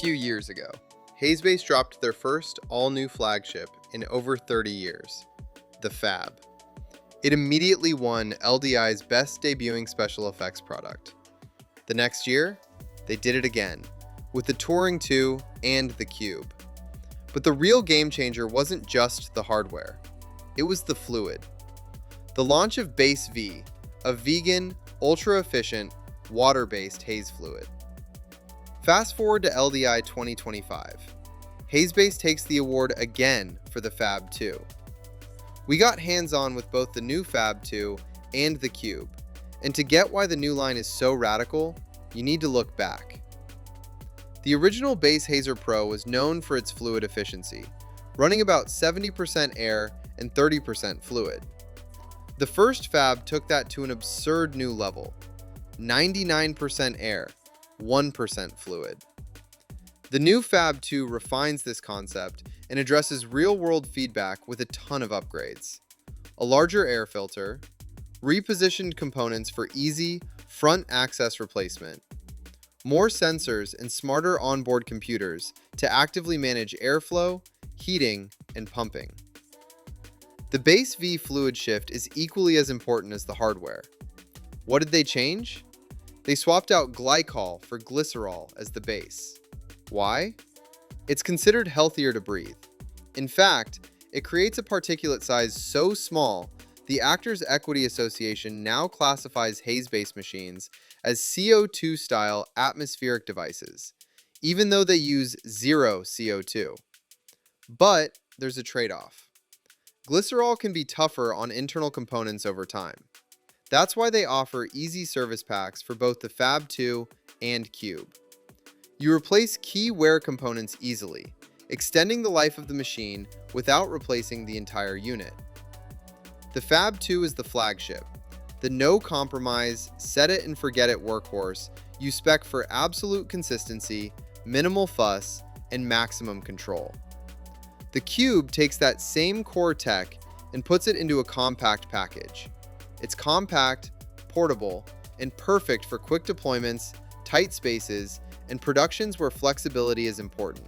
few years ago, HazeBase dropped their first all-new flagship in over 30 years, the FAB. It immediately won LDI's Best Debuting Special Effects Product. The next year, they did it again, with the Touring 2 and the Cube. But the real game changer wasn't just the hardware, it was the fluid. The launch of Base V, a vegan, ultra-efficient, water-based haze fluid. Fast forward to LDI 2025. HazeBase takes the award again for the FAB2. We got hands-on with both the new FAB2 and the Cube, and to get why the new line is so radical, you need to look back. The original BaseHazer Pro was known for its fluid efficiency, running about 70% air and 30% fluid. The first Fab took that to an absurd new level, 99% air, 1% fluid. The new FAB2 refines this concept and addresses real-world feedback with a ton of upgrades. A larger air filter, repositioned components for easy front access replacement, more sensors and smarter onboard computers to actively manage airflow, heating, and pumping. The Base V fluid shift is equally as important as the hardware. What did they change? They swapped out glycol for glycerol as the base. Why? It's considered healthier to breathe. In fact, it creates a particulate size so small, the Actors Equity Association now classifies HazeBase machines as CO₂-style atmospheric devices, even though they use zero CO2. But there's a trade-off. Glycerol can be tougher on internal components over time. That's why they offer easy service packs for both the FAB2 and Cube. You replace key wear components easily, extending the life of the machine without replacing the entire unit. The FAB2 is the flagship, the no-compromise, set-it-and-forget-it workhorse you spec for absolute consistency, minimal fuss, and maximum control. The Cube takes that same core tech and puts it into a compact package. It's compact, portable, and perfect for quick deployments, tight spaces, and productions where flexibility is important.